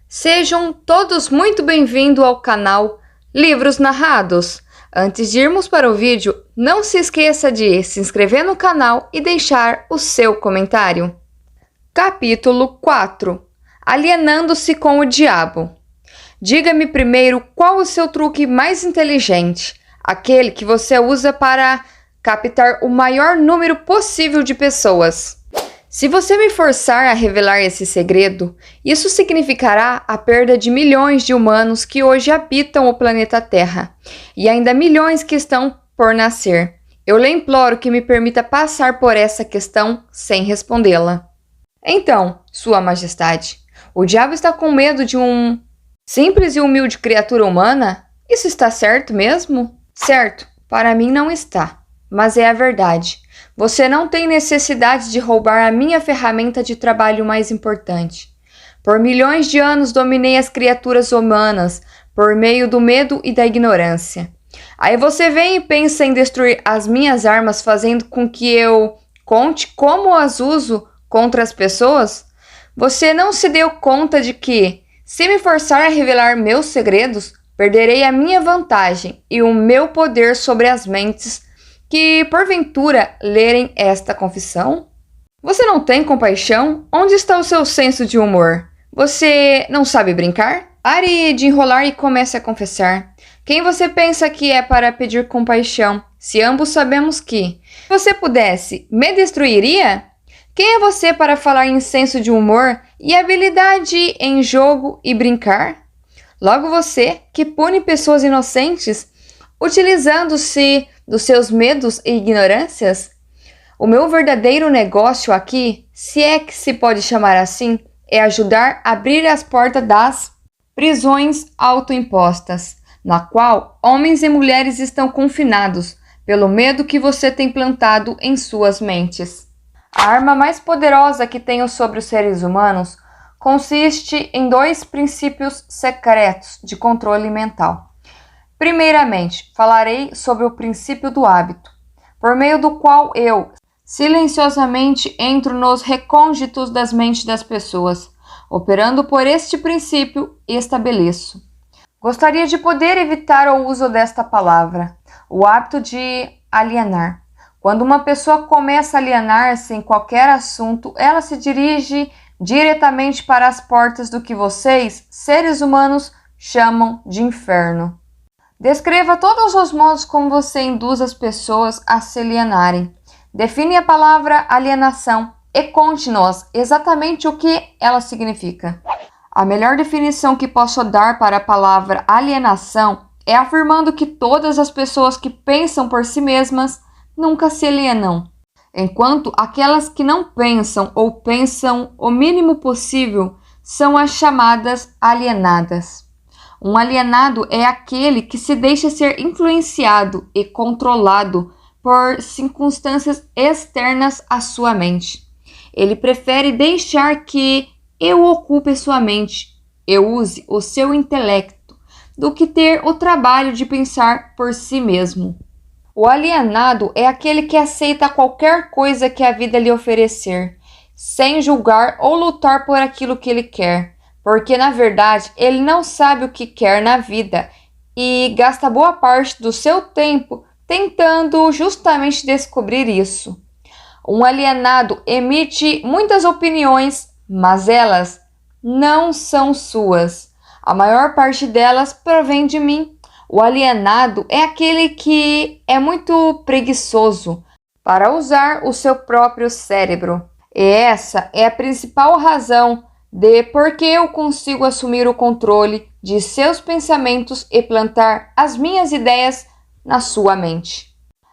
Sejam todos muito bem-vindos ao canal Livros Narrados. Antes de irmos para o vídeo, não se esqueça de se inscrever no canal e deixar o seu comentário. Capítulo 4. Alienando-se com o diabo. Diga-me primeiro qual o seu truque mais inteligente, aquele que você usa para captar o maior número possível de pessoas. Se você me forçar a revelar esse segredo, isso significará a perda de milhões de humanos que hoje habitam o planeta Terra, e ainda milhões que estão por nascer. Eu lhe imploro que me permita passar por essa questão sem respondê-la. Então, Sua Majestade, o diabo está com medo de um simples e humilde criatura humana? Isso está certo mesmo? Certo, para mim não está, mas é a verdade. Você não tem necessidade de roubar a minha ferramenta de trabalho mais importante. Por milhões de anos dominei as criaturas humanas por meio do medo e da ignorância. Aí você vem e pensa em destruir as minhas armas, fazendo com que eu conte como as uso contra as pessoas? Você não se deu conta de que, se me forçar a revelar meus segredos, perderei a minha vantagem e o meu poder sobre as mentes que, porventura, lerem esta confissão? Você não tem compaixão? Onde está o seu senso de humor? Você não sabe brincar? Pare de enrolar e comece a confessar. Quem você pensa que é para pedir compaixão, se ambos sabemos que, se você pudesse, me destruiria? Quem é você para falar em senso de humor e habilidade em jogo e brincar? Logo você, que pune pessoas inocentes, utilizando-se dos seus medos e ignorâncias? O meu verdadeiro negócio aqui, se é que se pode chamar assim, é ajudar a abrir as portas das prisões autoimpostas, na qual homens e mulheres estão confinados pelo medo que você tem plantado em suas mentes. A arma mais poderosa que tenho sobre os seres humanos consiste em dois princípios secretos de controle mental. Primeiramente, falarei sobre o princípio do hábito, por meio do qual eu, silenciosamente, entro nos recônditos das mentes das pessoas. Operando por este princípio, estabeleço. Gostaria de poder evitar o uso desta palavra, o hábito de alienar. Quando uma pessoa começa a alienar-se em qualquer assunto, ela se dirige diretamente para as portas do que vocês, seres humanos, chamam de inferno. Descreva todos os modos como você induz as pessoas a se alienarem. Define a palavra alienação e conte-nos exatamente o que ela significa. A melhor definição que posso dar para a palavra alienação é afirmando que todas as pessoas que pensam por si mesmas nunca se alienam, enquanto aquelas que não pensam ou pensam o mínimo possível são as chamadas alienadas. Um alienado é aquele que se deixa ser influenciado e controlado por circunstâncias externas à sua mente. Ele prefere deixar que eu ocupe sua mente, eu use o seu intelecto, do que ter o trabalho de pensar por si mesmo. O alienado é aquele que aceita qualquer coisa que a vida lhe oferecer, sem julgar ou lutar por aquilo que ele quer. Porque, na verdade, ele não sabe o que quer na vida e gasta boa parte do seu tempo tentando justamente descobrir isso. Um alienado emite muitas opiniões, mas elas não são suas. A maior parte delas provém de mim. O alienado é aquele que é muito preguiçoso para usar o seu próprio cérebro. E essa é a principal razão de por que eu consigo assumir o controle de seus pensamentos e plantar as minhas ideias na sua mente.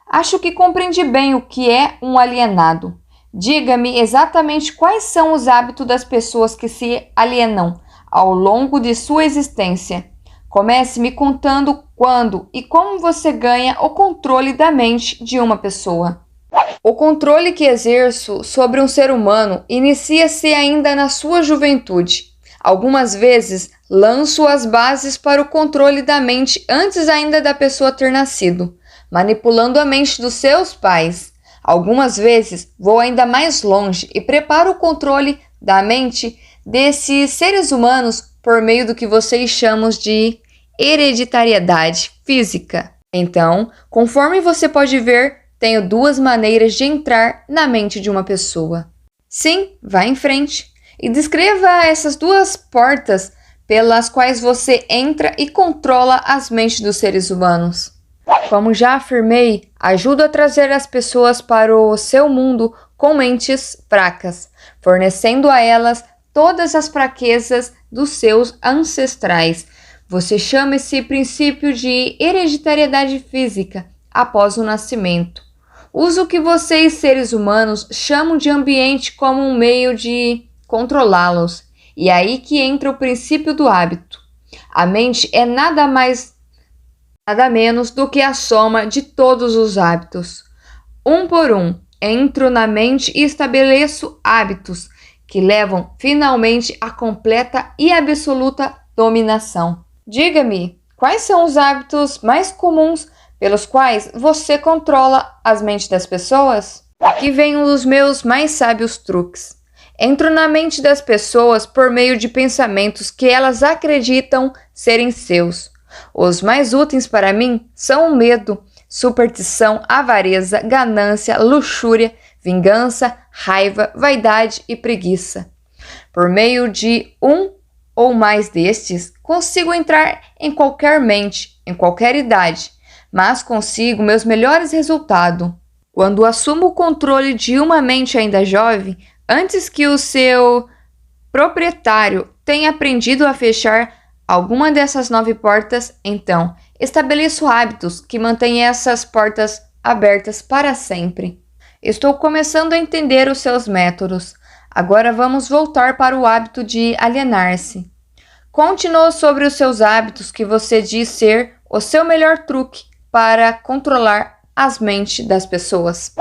Acho que compreendi bem o que é um alienado. Diga-me exatamente quais são os hábitos das pessoas que se alienam ao longo de sua existência. Comece me contando quando e como você ganha o controle da mente de uma pessoa. O controle que exerço sobre um ser humano inicia-se ainda na sua juventude. Algumas vezes lanço as bases para o controle da mente antes ainda da pessoa ter nascido, manipulando a mente dos seus pais. Algumas vezes vou ainda mais longe e preparo o controle da mente desses seres humanos por meio do que vocês chamam de hereditariedade física. Então, conforme você pode ver, tenho duas maneiras de entrar na mente de uma pessoa. Sim, vá em frente e descreva essas duas portas pelas quais você entra e controla as mentes dos seres humanos. Como já afirmei, ajudo a trazer as pessoas para o seu mundo com mentes fracas, fornecendo a elas todas as fraquezas dos seus ancestrais. Você chama esse princípio de hereditariedade física após o nascimento. Usa o que vocês, seres humanos, chamam de ambiente como um meio de controlá-los. E é aí que entra o princípio do hábito. A mente é nada mais, nada menos do que a soma de todos os hábitos. Um por um, entro na mente e estabeleço hábitos que levam finalmente à completa e absoluta dominação. Diga-me, quais são os hábitos mais comuns pelos quais você controla as mentes das pessoas? Aqui vem um dos meus mais sábios truques. Entro na mente das pessoas por meio de pensamentos que elas acreditam serem seus. Os mais úteis para mim são o medo, superstição, avareza, ganância, luxúria, vingança, raiva, vaidade e preguiça. Por meio de um ou mais destes, consigo entrar em qualquer mente, em qualquer idade, mas consigo meus melhores resultados quando assumo o controle de uma mente ainda jovem, antes que o seu proprietário tenha aprendido a fechar alguma dessas 9 portas. Então, estabeleço hábitos que mantêm essas portas abertas para sempre. Estou começando a entender os seus métodos. Agora vamos voltar para o hábito de alienar-se. Conte-nos sobre os seus hábitos que você diz ser o seu melhor truque para controlar as mentes das pessoas.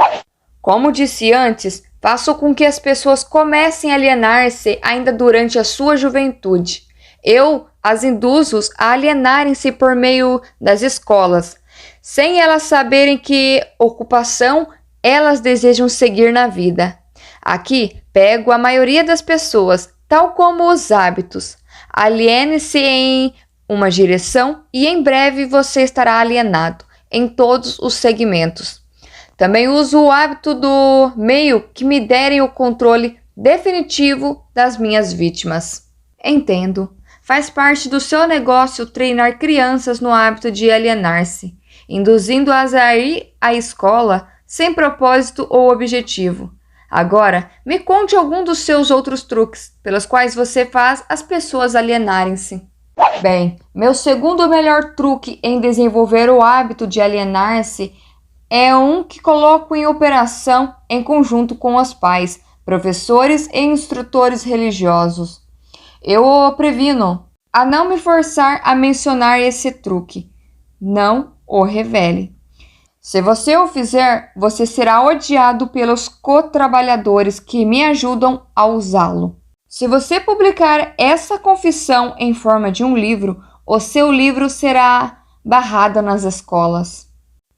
Como disse antes, faço com que as pessoas comecem a alienar-se ainda durante a sua juventude. Eu as induzo a alienarem-se por meio das escolas, sem elas saberem que ocupação elas desejam seguir na vida. Aqui pego a maioria das pessoas, tal como os hábitos. Aliene-se em uma direção e em breve você estará alienado em todos os segmentos. Também uso o hábito do meio que me derem o controle definitivo das minhas vítimas. Entendo. Faz parte do seu negócio treinar crianças no hábito de alienar-se, induzindo-as a ir à escola sem propósito ou objetivo. Agora, me conte algum dos seus outros truques pelos quais você faz as pessoas alienarem-se. Bem, meu segundo melhor truque em desenvolver o hábito de alienar-se é um que coloco em operação em conjunto com os pais, professores e instrutores religiosos. Eu o previno a não me forçar a mencionar esse truque. Não o revele. Se você o fizer, você será odiado pelos co-trabalhadores que me ajudam a usá-lo. Se você publicar essa confissão em forma de um livro, o seu livro será barrado nas escolas.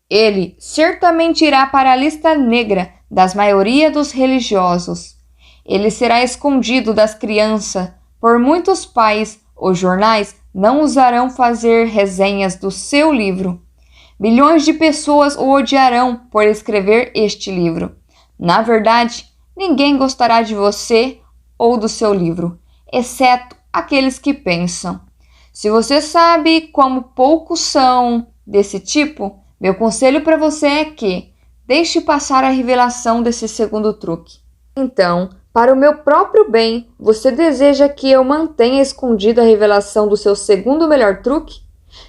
Ele certamente irá para a lista negra das maioria dos religiosos. Ele será escondido das crianças por muitos pais. Os jornais não ousarão fazer resenhas do seu livro. Milhões de pessoas o odiarão por escrever este livro. Na verdade, ninguém gostará de você ou do seu livro, exceto aqueles que pensam. Se você sabe como poucos são desse tipo, meu conselho para você é que deixe passar a revelação desse segundo truque. Então, para o meu próprio bem, você deseja que eu mantenha escondida a revelação do seu segundo melhor truque?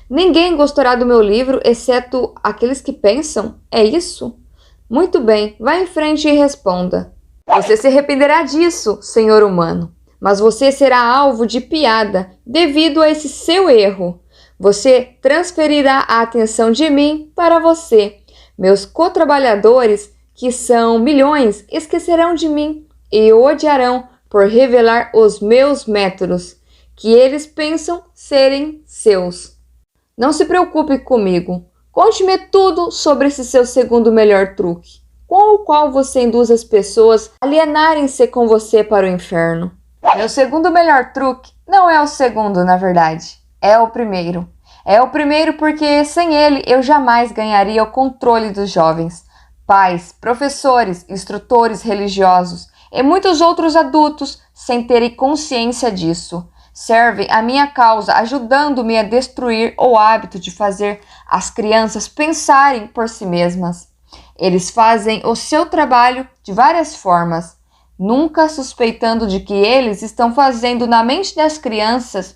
Ninguém gostará do meu livro, exceto aqueles que pensam? É isso? Muito bem, vá em frente e responda. Você se arrependerá disso, senhor humano, mas você será alvo de piada devido a esse seu erro. Você transferirá a atenção de mim para você. Meus co-trabalhadores, que são milhões, esquecerão de mim e o odiarão por revelar os meus métodos, que eles pensam serem seus. Não se preocupe comigo. Conte-me tudo sobre esse seu segundo melhor truque, com o qual você induz as pessoas a alienarem-se com você para o inferno. Meu segundo melhor truque não é o segundo, na verdade, é o primeiro. É o primeiro porque sem ele eu jamais ganharia o controle dos jovens. Pais, professores, instrutores religiosos e muitos outros adultos, sem terem consciência disso, servem a minha causa ajudando-me a destruir o hábito de fazer as crianças pensarem por si mesmas. Eles fazem o seu trabalho de várias formas, nunca suspeitando de que eles estão fazendo na mente das crianças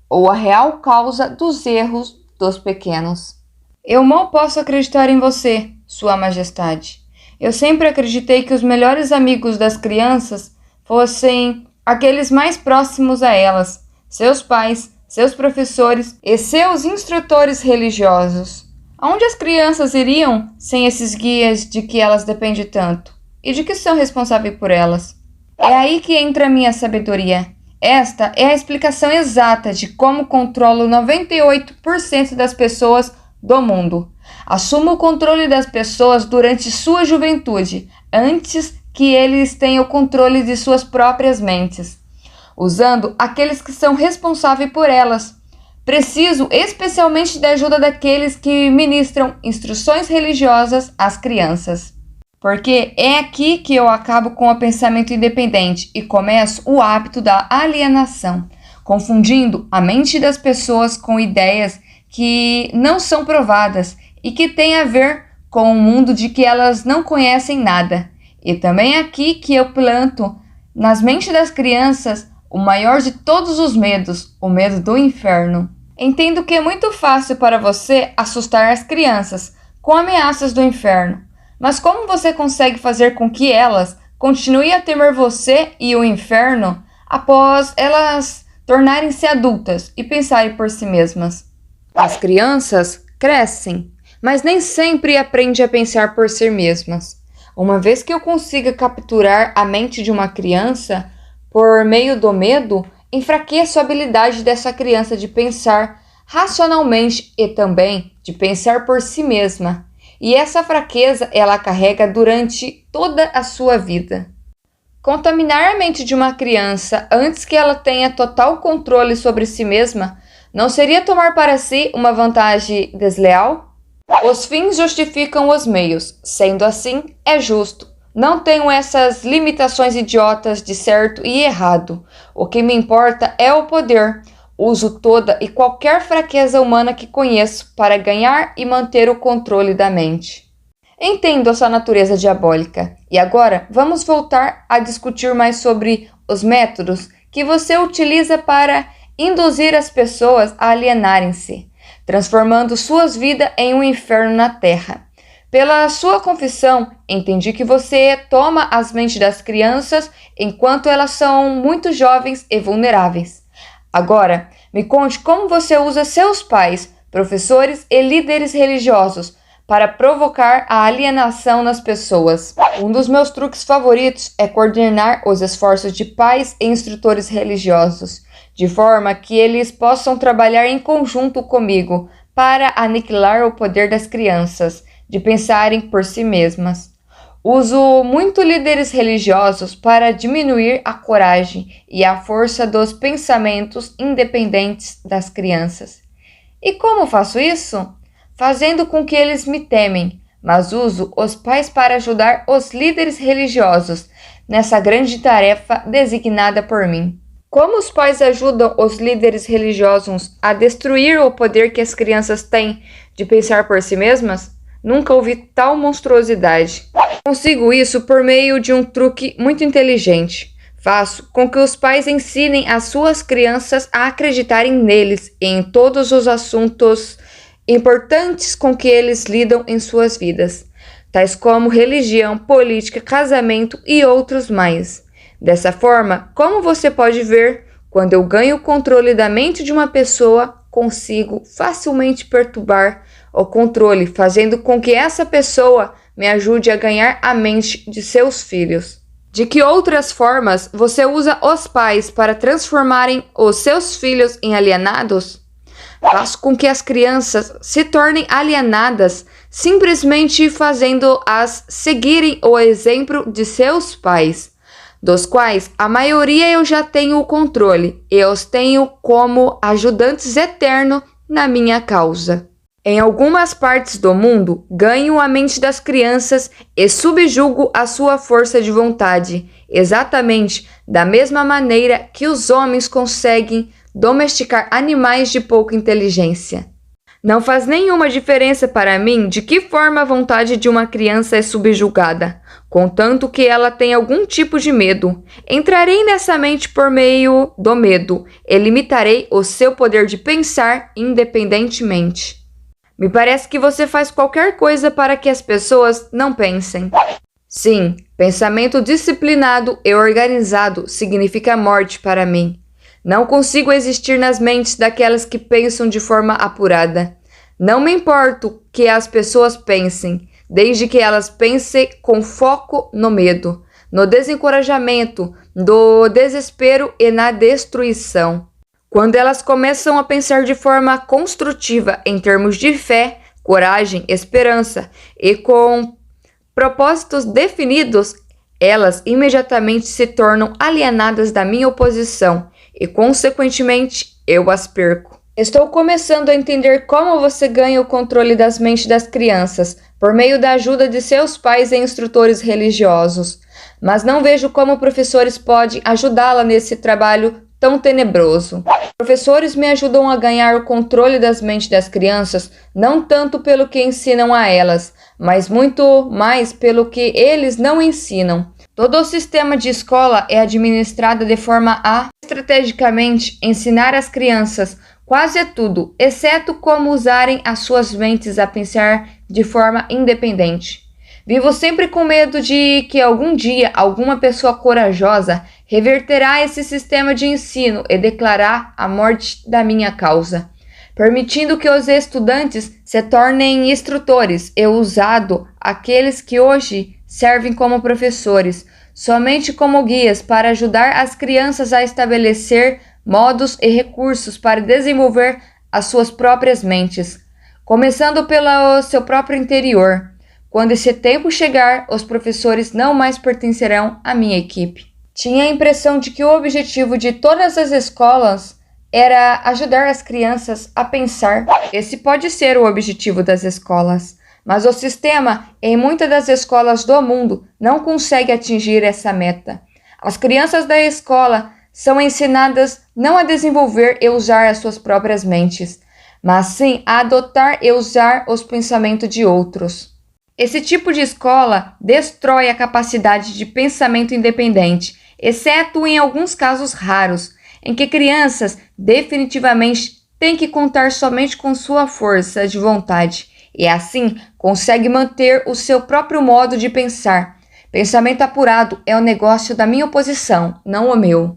ou a real causa dos erros dos pequenos. Eu mal posso acreditar em você, Sua Majestade. Eu sempre acreditei que os melhores amigos das crianças fossem aqueles mais próximos a elas, seus pais, seus professores e seus instrutores religiosos. Aonde as crianças iriam sem esses guias de que elas dependem tanto e de que são responsáveis por elas? É aí que entra a minha sabedoria. Esta é a explicação exata de como controlo 98% das pessoas do mundo. Assumo o controle das pessoas durante sua juventude, antes que eles tenham o controle de suas próprias mentes, usando aqueles que são responsáveis por elas. Preciso especialmente da ajuda daqueles que ministram instruções religiosas às crianças. Porque é aqui que eu acabo com o pensamento independente e começo o hábito da alienação, confundindo a mente das pessoas com ideias que não são provadas e que têm a ver com um mundo de que elas não conhecem nada. E também é aqui que eu planto nas mentes das crianças o maior de todos os medos, o medo do inferno. Entendo que é muito fácil para você assustar as crianças com ameaças do inferno. Mas como você consegue fazer com que elas continuem a temer você e o inferno após elas tornarem-se adultas e pensarem por si mesmas? As crianças crescem, mas nem sempre aprendem a pensar por si mesmas. Uma vez que eu consiga capturar a mente de uma criança por meio do medo, enfraqueço a habilidade dessa criança de pensar racionalmente e também de pensar por si mesma. E essa fraqueza ela carrega durante toda a sua vida. Contaminar a mente de uma criança antes que ela tenha total controle sobre si mesma não seria tomar para si uma vantagem desleal? Os fins justificam os meios, sendo assim, é justo. Não tenho essas limitações idiotas de certo e errado. O que me importa é o poder. Uso toda e qualquer fraqueza humana que conheço para ganhar e manter o controle da mente. Entendo a sua natureza diabólica. E agora vamos voltar a discutir mais sobre os métodos que você utiliza para induzir as pessoas a alienarem-se, transformando suas vidas em um inferno na terra. Pela sua confissão, entendi que você toma as mentes das crianças enquanto elas são muito jovens e vulneráveis. Agora, me conte como você usa seus pais, professores e líderes religiosos para provocar a alienação nas pessoas. Um dos meus truques favoritos é coordenar os esforços de pais e instrutores religiosos, de forma que eles possam trabalhar em conjunto comigo para aniquilar o poder das crianças de pensarem por si mesmas. Uso muito líderes religiosos para diminuir a coragem e a força dos pensamentos independentes das crianças. E como faço isso? Fazendo com que eles me temem, mas uso os pais para ajudar os líderes religiosos nessa grande tarefa designada por mim. Como os pais ajudam os líderes religiosos a destruir o poder que as crianças têm de pensar por si mesmas? Nunca ouvi tal monstruosidade. Consigo isso por meio de um truque muito inteligente. Faço com que os pais ensinem as suas crianças a acreditarem neles e em todos os assuntos importantes com que eles lidam em suas vidas, tais como religião, política, casamento e outros mais. Dessa forma, como você pode ver, quando eu ganho o controle da mente de uma pessoa, consigo facilmente perturbar o controle, fazendo com que essa pessoa me ajude a ganhar a mente de seus filhos. De que outras formas você usa os pais para transformarem os seus filhos em alienados? Faço com que as crianças se tornem alienadas, simplesmente fazendo-as seguirem o exemplo de seus pais. dos quais a maioria eu já tenho o controle e os tenho como ajudantes eternos na minha causa. Em algumas partes do mundo, ganho a mente das crianças e subjugo a sua força de vontade, exatamente da mesma maneira que os homens conseguem domesticar animais de pouca inteligência. Não faz nenhuma diferença para mim de que forma a vontade de uma criança é subjugada, contanto que ela tenha algum tipo de medo. Entrarei nessa mente por meio do medo e limitarei o seu poder de pensar independentemente. Me parece que você faz qualquer coisa para que as pessoas não pensem. Sim, pensamento disciplinado e organizado significa morte para mim. Não consigo existir nas mentes daquelas que pensam de forma apurada. Não me importo que as pessoas pensem, desde que elas pensem com foco no medo, no desencorajamento, no desespero e na destruição. Quando elas começam a pensar de forma construtiva em termos de fé, coragem, esperança e com propósitos definidos, elas imediatamente se tornam alienadas da minha oposição e, consequentemente, eu as perco. Estou começando a entender como você ganha o controle das mentes das crianças por meio da ajuda de seus pais e instrutores religiosos, mas não vejo como professores podem ajudá-la nesse trabalho tão tenebroso. Professores me ajudam a ganhar o controle das mentes das crianças, não tanto pelo que ensinam a elas, mas muito mais pelo que eles não ensinam. Todo o sistema de escola é administrado de forma a, estrategicamente, ensinar as crianças quase tudo, exceto como usarem as suas mentes a pensar de forma independente. Vivo sempre com medo de que algum dia alguma pessoa corajosa reverterá esse sistema de ensino e declarar a morte da minha causa, permitindo que os estudantes se tornem instrutores e usando aqueles que hoje servem como professores, somente como guias para ajudar as crianças a estabelecer modos e recursos para desenvolver as suas próprias mentes, começando pelo seu próprio interior. Quando esse tempo chegar, os professores não mais pertencerão à minha equipe. Tinha a impressão de que o objetivo de todas as escolas era ajudar as crianças a pensar. Esse pode ser o objetivo das escolas, mas o sistema em muitas das escolas do mundo não consegue atingir essa meta. As crianças da escola são ensinadas não a desenvolver e usar as suas próprias mentes, mas sim a adotar e usar os pensamentos de outros. Esse tipo de escola destrói a capacidade de pensamento independente, exceto em alguns casos raros, em que crianças definitivamente têm que contar somente com sua força de vontade e assim consegue manter o seu próprio modo de pensar. Pensamento apurado é o negócio da minha oposição, não o meu.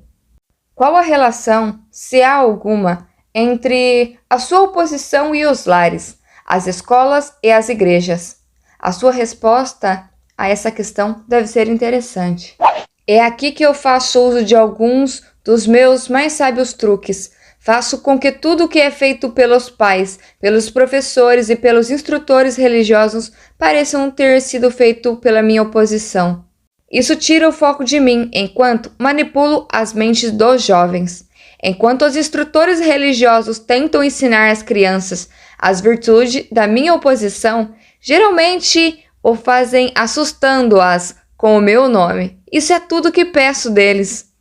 Qual a relação, se há alguma, entre a sua oposição e os lares, as escolas e as igrejas? A sua resposta a essa questão deve ser interessante. É aqui que eu faço uso de alguns dos meus mais sábios truques. Faço com que tudo o que é feito pelos pais, pelos professores e pelos instrutores religiosos pareçam ter sido feito pela minha oposição. Isso tira o foco de mim enquanto manipulo as mentes dos jovens. Enquanto os instrutores religiosos tentam ensinar às crianças as virtudes da minha oposição, geralmente o fazem assustando-as com o meu nome. Isso é tudo que peço deles.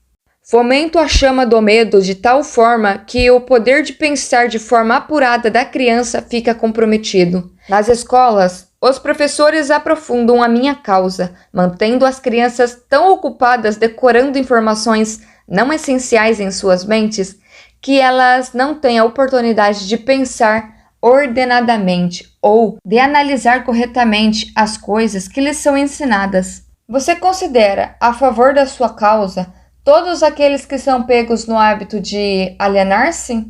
Fomento a chama do medo de tal forma que o poder de pensar de forma apurada da criança fica comprometido. Nas escolas, os professores aprofundam a minha causa, mantendo as crianças tão ocupadas decorando informações não essenciais em suas mentes que elas não têm a oportunidade de pensar ordenadamente ou de analisar corretamente as coisas que lhes são ensinadas. Você considera a favor da sua causa todos aqueles que são pegos no hábito de alienar-se?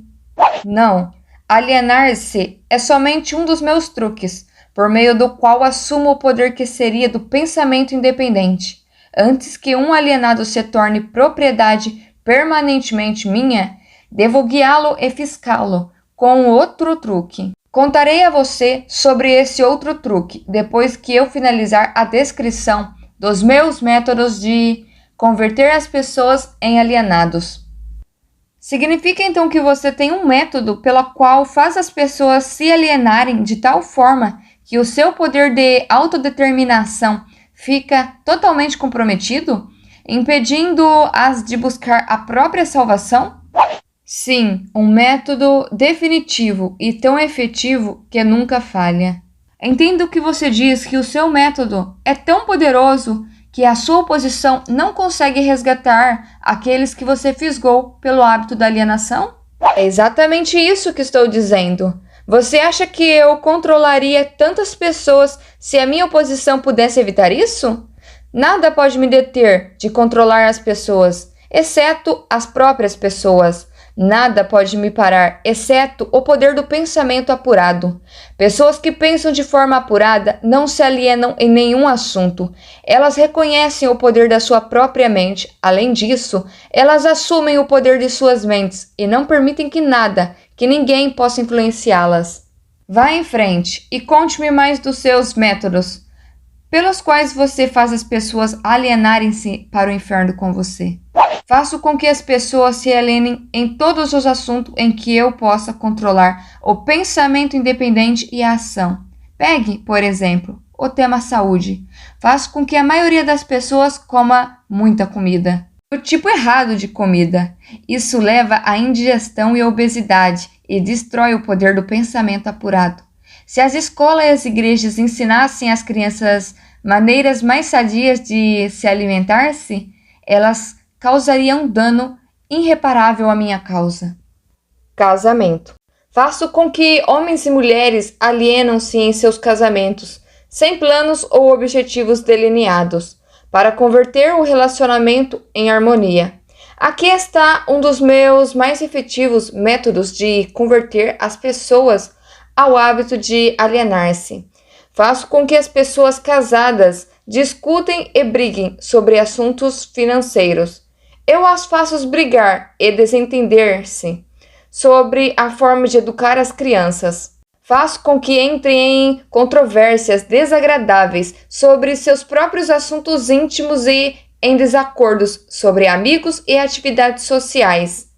Não. Alienar-se é somente um dos meus truques, por meio do qual assumo o poder que seria do pensamento independente. Antes que um alienado se torne propriedade permanentemente minha, devo guiá-lo e fiscá-lo com outro truque. Contarei a você sobre esse outro truque depois que eu finalizar a descrição dos meus métodos de converter as pessoas em alienados. Significa então que você tem um método pelo qual faz as pessoas se alienarem de tal forma que o seu poder de autodeterminação fica totalmente comprometido, impedindo-as de buscar a própria salvação? Sim, um método definitivo e tão efetivo que nunca falha. Entendo que você diz que o seu método é tão poderoso que a sua oposição não consegue resgatar aqueles que você fisgou pelo hábito da alienação? É exatamente isso que estou dizendo. Você acha que eu controlaria tantas pessoas se a minha oposição pudesse evitar isso? Nada pode me deter de controlar as pessoas, exceto as próprias pessoas. Nada pode me parar, exceto o poder do pensamento apurado. Pessoas que pensam de forma apurada não se alienam em nenhum assunto. Elas reconhecem o poder da sua própria mente. Além disso, elas assumem o poder de suas mentes e não permitem que nada, que ninguém possa influenciá-las. Vá em frente e conte-me mais dos seus métodos, pelos quais você faz as pessoas alienarem-se para o inferno com você. Faço com que as pessoas se alienem em todos os assuntos em que eu possa controlar o pensamento independente e a ação. Pegue, por exemplo, o tema saúde. Faço com que a maioria das pessoas coma muita comida. O tipo errado de comida. Isso leva à indigestão e obesidade e destrói o poder do pensamento apurado. Se as escolas e as igrejas ensinassem às crianças maneiras mais sadias de se alimentar-se, elas causariam dano irreparável à minha causa. Casamento. Faço com que homens e mulheres alienam-se em seus casamentos, sem planos ou objetivos delineados, para converter o relacionamento em harmonia. Aqui está um dos meus mais efetivos métodos de converter as pessoas ao hábito de alienar-se. Faço com que as pessoas casadas discutem e briguem sobre assuntos financeiros. Eu as faço brigar e desentender-se sobre a forma de educar as crianças. Faço com que entrem em controvérsias desagradáveis sobre seus próprios assuntos íntimos e em desacordos sobre amigos e atividades sociais.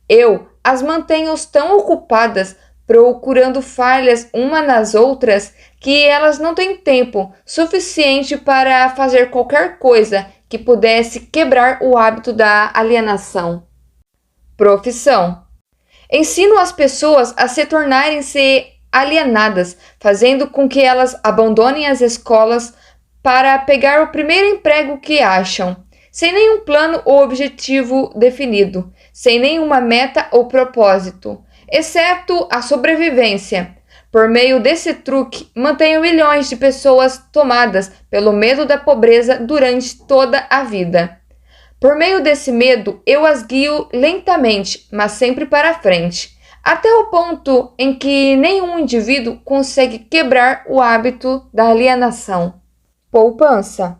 Eu as mantenho tão ocupadas procurando falhas uma nas outras que elas não têm tempo suficiente para fazer qualquer coisa que pudesse quebrar o hábito da alienação. Profissão. Ensino as pessoas a se tornarem-se alienadas, fazendo com que elas abandonem as escolas para pegar o primeiro emprego que acham, sem nenhum plano ou objetivo definido, sem nenhuma meta ou propósito, exceto a sobrevivência. Por meio desse truque, mantenho milhões de pessoas tomadas pelo medo da pobreza durante toda a vida. Por meio desse medo, eu as guio lentamente, mas sempre para frente, até o ponto em que nenhum indivíduo consegue quebrar o hábito da alienação. Poupança.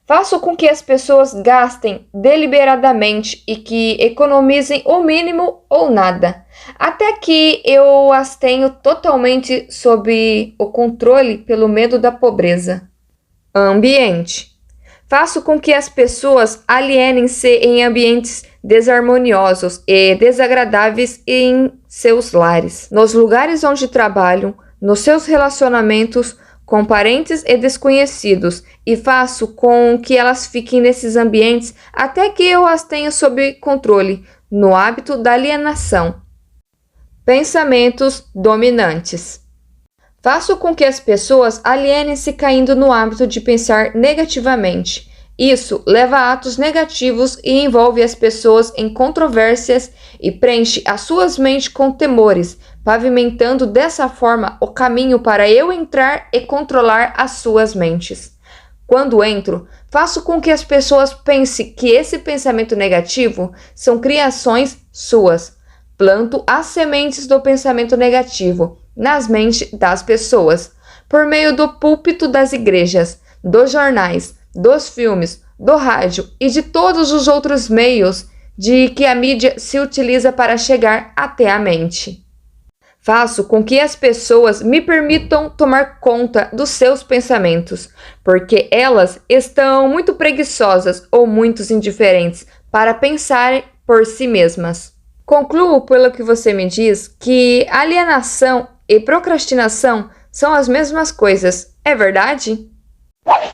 Faço com que as pessoas gastem deliberadamente e que economizem o mínimo ou nada, até que eu as tenho totalmente sob o controle pelo medo da pobreza. Ambiente. Faço com que as pessoas alienem-se em ambientes desarmoniosos e desagradáveis em seus lares, nos lugares onde trabalham, nos seus relacionamentos com parentes e desconhecidos, e faço com que elas fiquem nesses ambientes até que eu as tenha sob controle, no hábito da alienação. Pensamentos dominantes. Faço com que as pessoas alienem-se caindo no hábito de pensar negativamente. Isso leva a atos negativos e envolve as pessoas em controvérsias e preenche as suas mentes com temores, pavimentando dessa forma o caminho para eu entrar e controlar as suas mentes. Quando entro, faço com que as pessoas pensem que esse pensamento negativo são criações suas. Planto as sementes do pensamento negativo nas mentes das pessoas, por meio do púlpito das igrejas, dos jornais, dos filmes, do rádio e de todos os outros meios de que a mídia se utiliza para chegar até a mente. Faço com que as pessoas me permitam tomar conta dos seus pensamentos, porque elas estão muito preguiçosas ou muito indiferentes para pensarem por si mesmas. Concluo pelo que você me diz que alienação e procrastinação são as mesmas coisas, é verdade?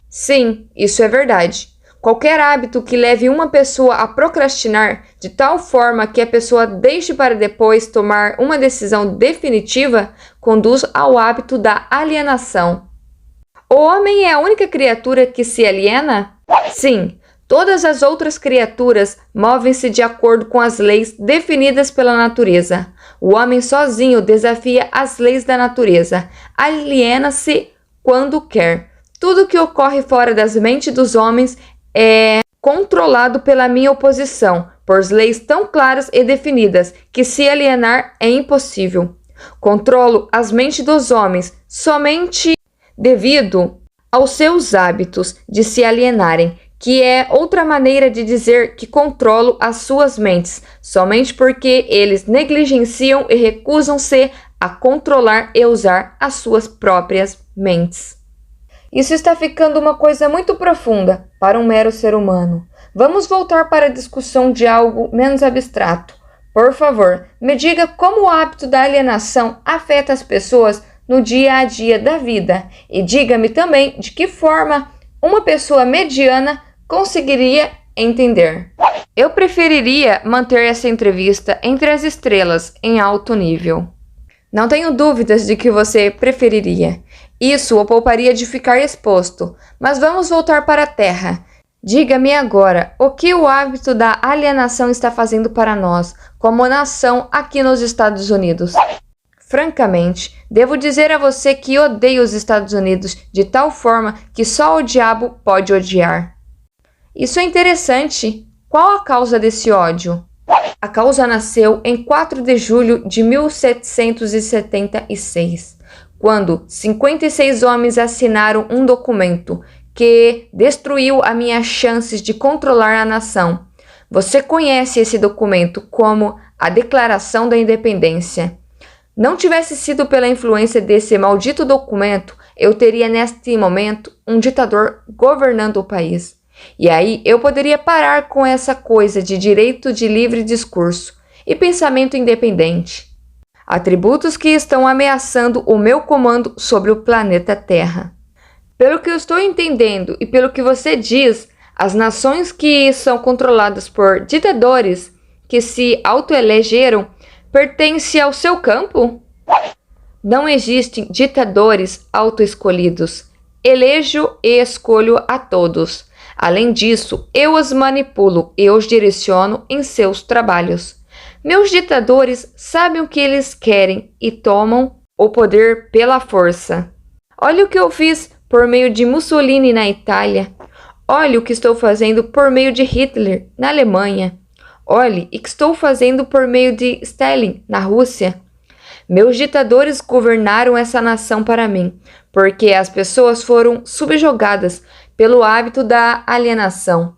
Sim, isso é verdade. Qualquer hábito que leve uma pessoa a procrastinar de tal forma que a pessoa deixe para depois tomar uma decisão definitiva conduz ao hábito da alienação. O homem é a única criatura que se aliena? Sim, todas as outras criaturas movem-se de acordo com as leis definidas pela natureza. O homem sozinho desafia as leis da natureza, aliena-se quando quer. Tudo que ocorre fora das mentes dos homens é controlado pela minha oposição, por leis tão claras e definidas que se alienar é impossível. Controlo as mentes dos homens somente devido aos seus hábitos de se alienarem, que é outra maneira de dizer que controlo as suas mentes, somente porque eles negligenciam e recusam-se a controlar e usar as suas próprias mentes. Isso está ficando uma coisa muito profunda para um mero ser humano. Vamos voltar para a discussão de algo menos abstrato. Por favor, me diga como o hábito da alienação afeta as pessoas no dia a dia da vida e diga-me também de que forma uma pessoa mediana conseguiria entender. Eu preferiria manter essa entrevista entre as estrelas em alto nível. Não tenho dúvidas de que você preferiria. Isso o pouparia de ficar exposto. Mas vamos voltar para a Terra. Diga-me agora o que o hábito da alienação está fazendo para nós, como nação aqui nos Estados Unidos. Francamente, devo dizer a você que odeio os Estados Unidos de tal forma que só o diabo pode odiar. Isso é interessante. Qual a causa desse ódio? A causa nasceu em 4 de julho de 1776, quando 56 homens assinaram um documento que destruiu as minhas chances de controlar a nação. Você conhece esse documento como a Declaração da Independência. Não tivesse sido pela influência desse maldito documento, eu teria neste momento um ditador governando o país. E aí eu poderia parar com essa coisa de direito de livre discurso e pensamento independente. Atributos que estão ameaçando o meu comando sobre o planeta Terra. Pelo que eu estou entendendo e pelo que você diz, as nações que são controladas por ditadores que se autoelegeram pertencem ao seu campo? Não existem ditadores autoescolhidos. Elejo e escolho a todos. Além disso, eu os manipulo e os direciono em seus trabalhos. Meus ditadores sabem o que eles querem e tomam o poder pela força. Olha o que eu fiz por meio de Mussolini na Itália. Olhe o que estou fazendo por meio de Hitler na Alemanha. Olhe o que estou fazendo por meio de Stalin na Rússia. Meus ditadores governaram essa nação para mim, porque as pessoas foram subjugadas pelo hábito da alienação.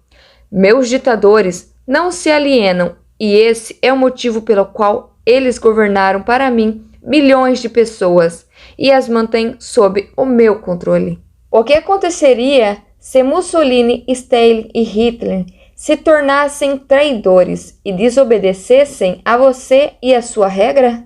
Meus ditadores não se alienam e esse é o motivo pelo qual eles governaram para mim milhões de pessoas e as mantêm sob o meu controle. O que aconteceria se Mussolini, Stalin e Hitler se tornassem traidores e desobedecessem a você e a sua regra?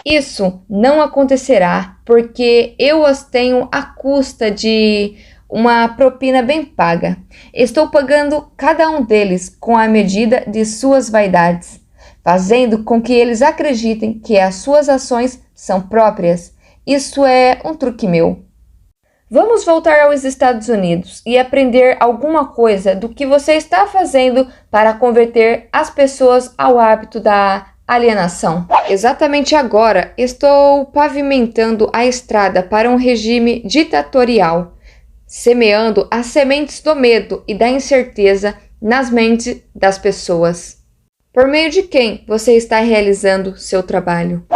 Isso não acontecerá, porque eu os tenho à custa de uma propina bem paga. Estou pagando cada um deles com a medida de suas vaidades, fazendo com que eles acreditem que as suas ações são próprias. Isso é um truque meu. Vamos voltar aos Estados Unidos e aprender alguma coisa do que você está fazendo para converter as pessoas ao hábito da alienação. Exatamente agora, estou pavimentando a estrada para um regime ditatorial, semeando as sementes do medo e da incerteza nas mentes das pessoas. Por meio de quem você está realizando seu trabalho?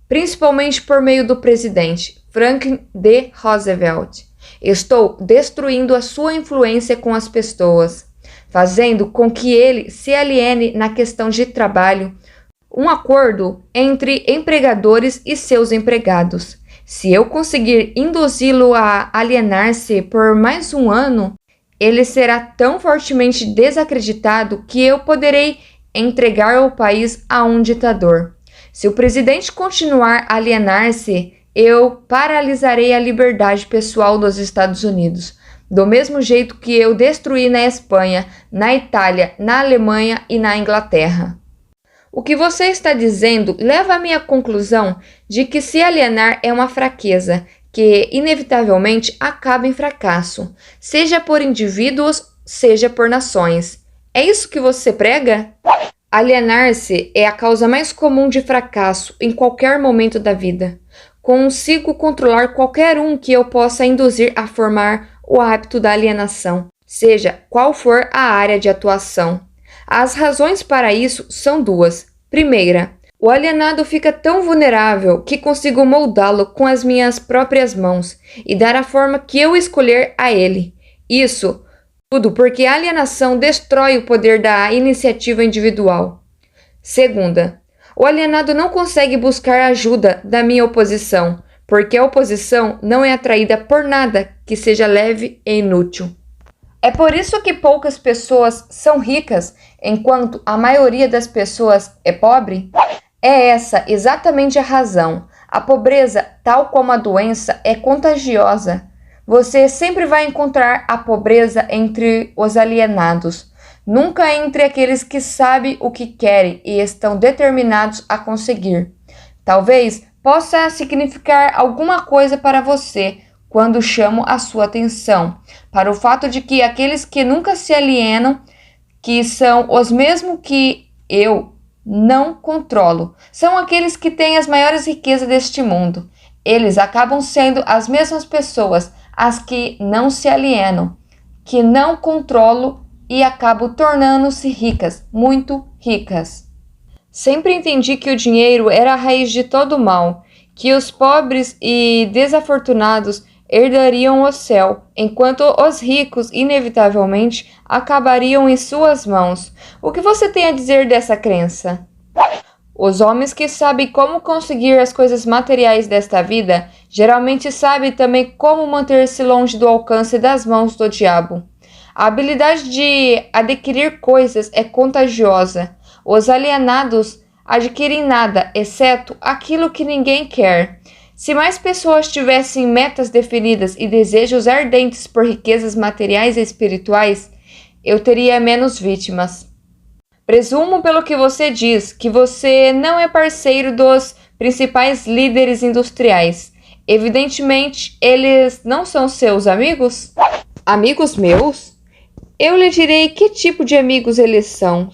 Principalmente por meio do presidente Franklin D. Roosevelt. Estou destruindo a sua influência com as pessoas, fazendo com que ele se aliene na questão de trabalho, um acordo entre empregadores e seus empregados. Se eu conseguir induzi-lo a alienar-se por mais um ano, ele será tão fortemente desacreditado que eu poderei entregar o país a um ditador. Se o presidente continuar a alienar-se, eu paralisarei a liberdade pessoal dos Estados Unidos, do mesmo jeito que eu destruí na Espanha, na Itália, na Alemanha e na Inglaterra. O que você está dizendo leva à minha conclusão de que se alienar é uma fraqueza, que inevitavelmente acaba em fracasso, seja por indivíduos, seja por nações. É isso que você prega? Alienar-se é a causa mais comum de fracasso em qualquer momento da vida. Consigo controlar qualquer um que eu possa induzir a formar o hábito da alienação, seja qual for a área de atuação. As razões para isso são duas. Primeira, o alienado fica tão vulnerável que consigo moldá-lo com as minhas próprias mãos e dar a forma que eu escolher a ele. Isso tudo porque a alienação destrói o poder da iniciativa individual. Segunda, o alienado não consegue buscar a ajuda da minha oposição, porque a oposição não é atraída por nada que seja leve e inútil. É por isso que poucas pessoas são ricas, enquanto a maioria das pessoas é pobre? É essa exatamente a razão. A pobreza, tal como a doença, é contagiosa. Você sempre vai encontrar a pobreza entre os alienados, nunca entre aqueles que sabem o que querem e estão determinados a conseguir. Talvez possa significar alguma coisa para você quando chamo a sua atenção para o fato de que aqueles que nunca se alienam, que são os mesmos que eu não controlo, são aqueles que têm as maiores riquezas deste mundo. Eles acabam sendo as mesmas pessoas, as que não se alienam, que não controlo e acabam tornando-se ricas, muito ricas. Sempre entendi que o dinheiro era a raiz de todo o mal, que os pobres e desafortunados herdariam o céu, enquanto os ricos, inevitavelmente, acabariam em suas mãos. O que você tem a dizer dessa crença? Os homens que sabem como conseguir as coisas materiais desta vida, geralmente sabem também como manter-se longe do alcance das mãos do diabo. A habilidade de adquirir coisas é contagiosa. Os alienados adquirem nada, exceto aquilo que ninguém quer. Se mais pessoas tivessem metas definidas e desejos ardentes por riquezas materiais e espirituais, eu teria menos vítimas. Presumo pelo que você diz que você não é parceiro dos principais líderes industriais. Evidentemente, eles não são seus amigos? Amigos meus? Eu lhe direi que tipo de amigos eles são.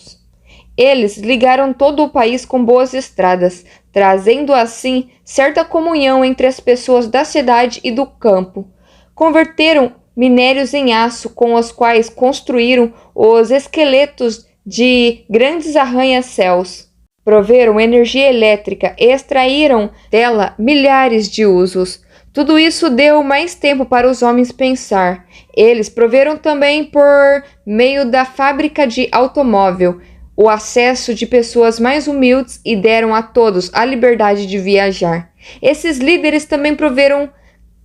Eles ligaram todo o país com boas estradas, trazendo assim certa comunhão entre as pessoas da cidade e do campo. Converteram minérios em aço com os quais construíram os esqueletos de grandes arranha-céus. Proveram energia elétrica e extraíram dela milhares de usos. Tudo isso deu mais tempo para os homens pensar. Eles proveram também, por meio da fábrica de automóvel, o acesso de pessoas mais humildes e deram a todos a liberdade de viajar. Esses líderes também proveram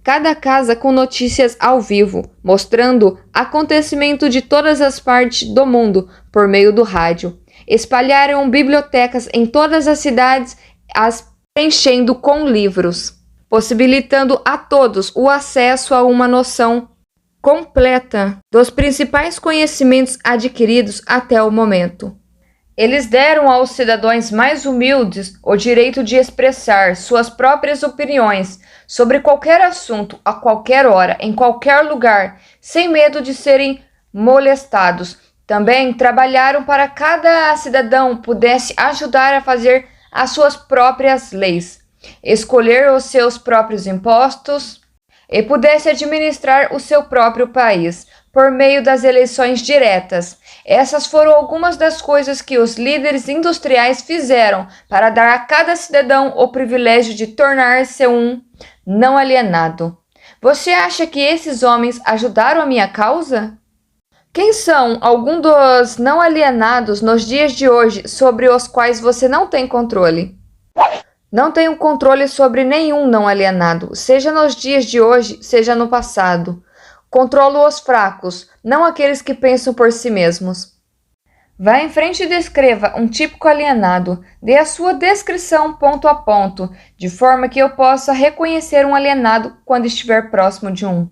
cada casa com notícias ao vivo, mostrando acontecimento de todas as partes do mundo por meio do rádio. Espalharam bibliotecas em todas as cidades, as preenchendo com livros, possibilitando a todos o acesso a uma noção completa dos principais conhecimentos adquiridos até o momento. Eles deram aos cidadãos mais humildes o direito de expressar suas próprias opiniões sobre qualquer assunto, a qualquer hora, em qualquer lugar, sem medo de serem molestados. Também trabalharam para que cada cidadão pudesse ajudar a fazer as suas próprias leis, escolher os seus próprios impostos e pudesse administrar o seu próprio país por meio das eleições diretas. Essas foram algumas das coisas que os líderes industriais fizeram para dar a cada cidadão o privilégio de tornar-se um não alienado. Você acha que esses homens ajudaram a minha causa? Quem são alguns dos não alienados nos dias de hoje sobre os quais você não tem controle? Não tenho controle sobre nenhum não alienado, seja nos dias de hoje, seja no passado. Controlo os fracos, não aqueles que pensam por si mesmos. Vá em frente e descreva um típico alienado. Dê a sua descrição ponto a ponto, de forma que eu possa reconhecer um alienado quando estiver próximo de um.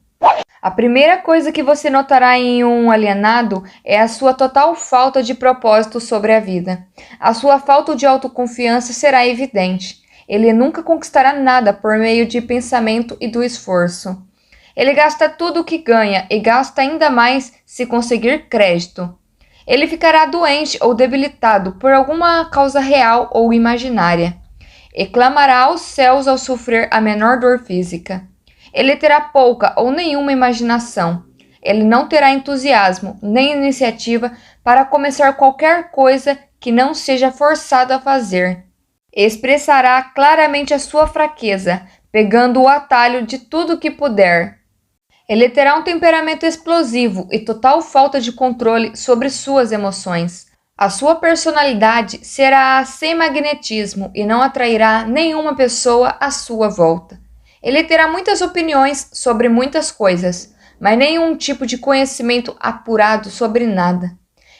A primeira coisa que você notará em um alienado é a sua total falta de propósito sobre a vida. A sua falta de autoconfiança será evidente. Ele nunca conquistará nada por meio de pensamento e do esforço. Ele gasta tudo o que ganha e gasta ainda mais se conseguir crédito. Ele ficará doente ou debilitado por alguma causa real ou imaginária, e clamará aos céus ao sofrer a menor dor física. Ele terá pouca ou nenhuma imaginação. Ele não terá entusiasmo nem iniciativa para começar qualquer coisa que não seja forçado a fazer. Expressará claramente a sua fraqueza, pegando o atalho de tudo que puder. Ele terá um temperamento explosivo e total falta de controle sobre suas emoções. A sua personalidade será sem magnetismo e não atrairá nenhuma pessoa à sua volta. Ele terá muitas opiniões sobre muitas coisas, mas nenhum tipo de conhecimento apurado sobre nada.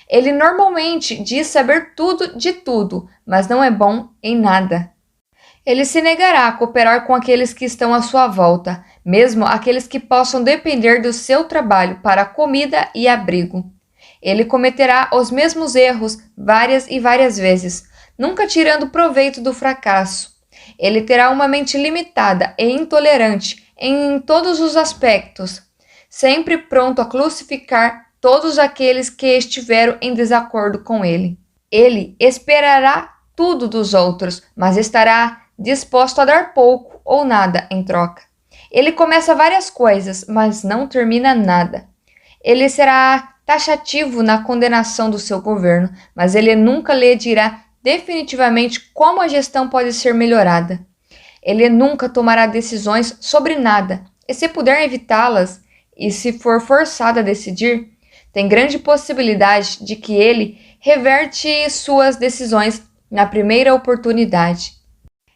Ele normalmente diz saber tudo de tudo, mas não é bom em nada. Ele se negará a cooperar com aqueles que estão à sua volta, mesmo aqueles que possam depender do seu trabalho para comida e abrigo. Ele cometerá os mesmos erros várias e várias vezes, nunca tirando proveito do fracasso. Ele terá uma mente limitada e intolerante em todos os aspectos, sempre pronto a crucificar todos aqueles que estiveram em desacordo com ele. Ele esperará tudo dos outros, mas estará disposto a dar pouco ou nada em troca. Ele começa várias coisas, mas não termina nada. Ele será taxativo na condenação do seu governo, mas ele nunca lhe dirá definitivamente como a gestão pode ser melhorada. Ele nunca tomará decisões sobre nada, e se puder evitá-las, e se for forçado a decidir, tem grande possibilidade de que ele reverte suas decisões na primeira oportunidade.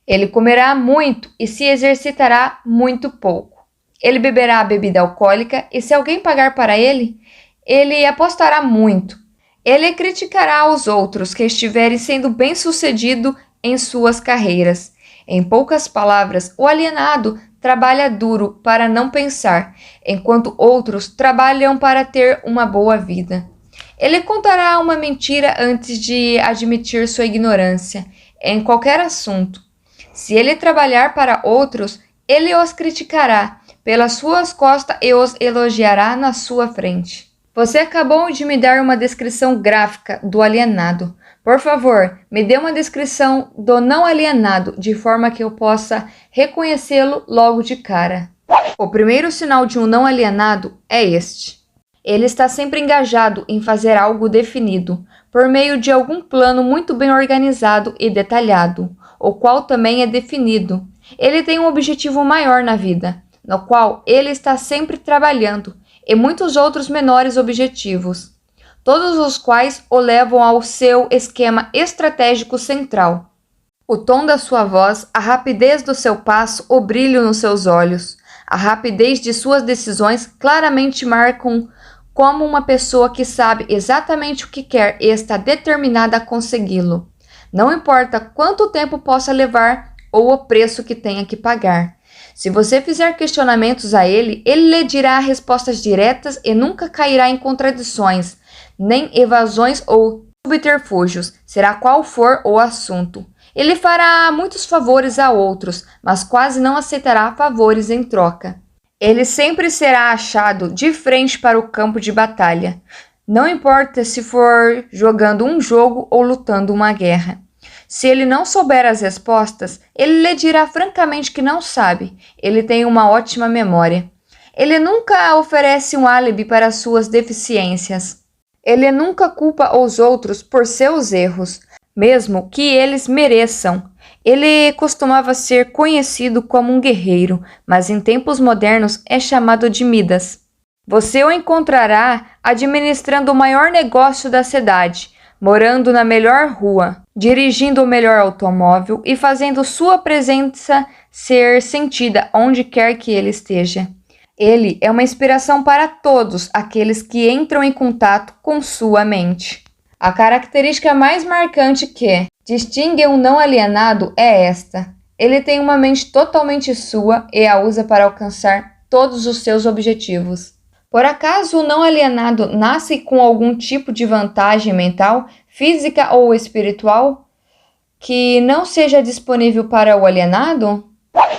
Ele comerá muito e se exercitará muito pouco. Ele beberá bebida alcoólica e, se alguém pagar para ele, ele apostará muito. Ele criticará os outros que estiverem sendo bem-sucedido em suas carreiras. Em poucas palavras, o alienado trabalha duro para não pensar, enquanto outros trabalham para ter uma boa vida. Ele contará uma mentira antes de admitir sua ignorância em qualquer assunto. Se ele trabalhar para outros, ele os criticará pelas suas costas e os elogiará na sua frente. Você acabou de me dar uma descrição gráfica do alienado. Por favor, me dê uma descrição do não alienado, de forma que eu possa reconhecê-lo logo de cara. O primeiro sinal de um não alienado é este. Ele está sempre engajado em fazer algo definido, por meio de algum plano muito bem organizado e detalhado, o qual também é definido. Ele tem um objetivo maior na vida, no qual ele está sempre trabalhando, e muitos outros menores objetivos, todos os quais o levam ao seu esquema estratégico central. O tom da sua voz, a rapidez do seu passo, o brilho nos seus olhos, a rapidez de suas decisões claramente marcam como uma pessoa que sabe exatamente o que quer e está determinada a consegui-lo. Não importa quanto tempo possa levar ou o preço que tenha que pagar. Se você fizer questionamentos a ele, ele lhe dirá respostas diretas e nunca cairá em contradições, nem evasões ou subterfúgios, será qual for o assunto. Ele fará muitos favores a outros, mas quase não aceitará favores em troca. Ele sempre será achado de frente para o campo de batalha. Não importa se for jogando um jogo ou lutando uma guerra. Se ele não souber as respostas, ele lhe dirá francamente que não sabe. Ele tem uma ótima memória. Ele nunca oferece um álibi para suas deficiências. Ele nunca culpa os outros por seus erros, mesmo que eles mereçam. Ele costumava ser conhecido como um guerreiro, mas em tempos modernos é chamado de Midas. Você o encontrará administrando o maior negócio da cidade, morando na melhor rua, dirigindo o melhor automóvel e fazendo sua presença ser sentida onde quer que ele esteja. Ele é uma inspiração para todos aqueles que entram em contato com sua mente. A característica mais marcante que distingue um não alienado é esta: ele tem uma mente totalmente sua e a usa para alcançar todos os seus objetivos. Por acaso o não alienado nasce com algum tipo de vantagem mental, física ou espiritual que não seja disponível para o alienado?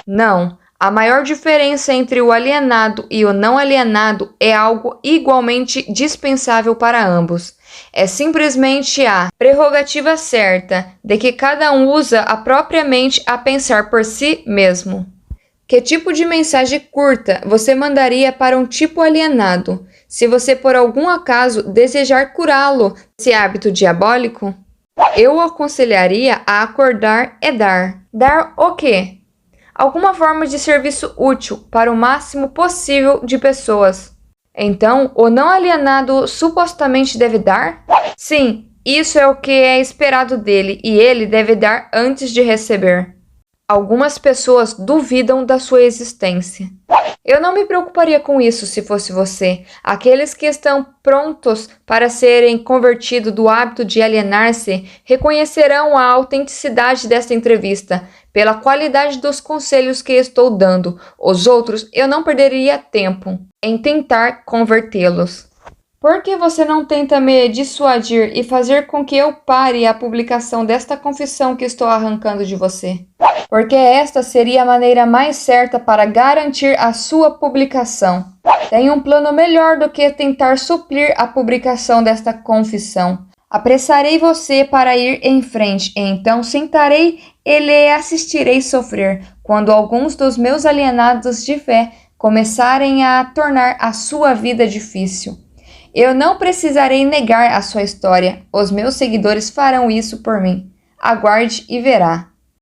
Não. A maior diferença entre o alienado e o não alienado é algo igualmente dispensável para ambos. É simplesmente a prerrogativa certa de que cada um usa a própria mente a pensar por si mesmo. Que tipo de mensagem curta você mandaria para um tipo alienado, se você por algum acaso desejar curá-lo desse hábito diabólico? Eu o aconselharia a acordar e dar. Dar o quê? Alguma forma de serviço útil para o máximo possível de pessoas. Então, o não alienado supostamente deve dar? Sim, isso é o que é esperado dele e ele deve dar antes de receber. Algumas pessoas duvidam da sua existência. Eu não me preocuparia com isso se fosse você. Aqueles que estão prontos para serem convertidos do hábito de alienar-se reconhecerão a autenticidade desta entrevista pela qualidade dos conselhos que estou dando. Os outros, eu não perderia tempo em tentar convertê-los. Por que você não tenta me dissuadir e fazer com que eu pare a publicação desta confissão que estou arrancando de você? Porque esta seria a maneira mais certa para garantir a sua publicação. Tenho um plano melhor do que tentar suprir a publicação desta confissão. Apressarei você para ir em frente, e então sentarei e lhe assistirei sofrer, quando alguns dos meus alienados de fé começarem a tornar a sua vida difícil. Eu não precisarei negar a sua história, os meus seguidores farão isso por mim. Aguarde e verá.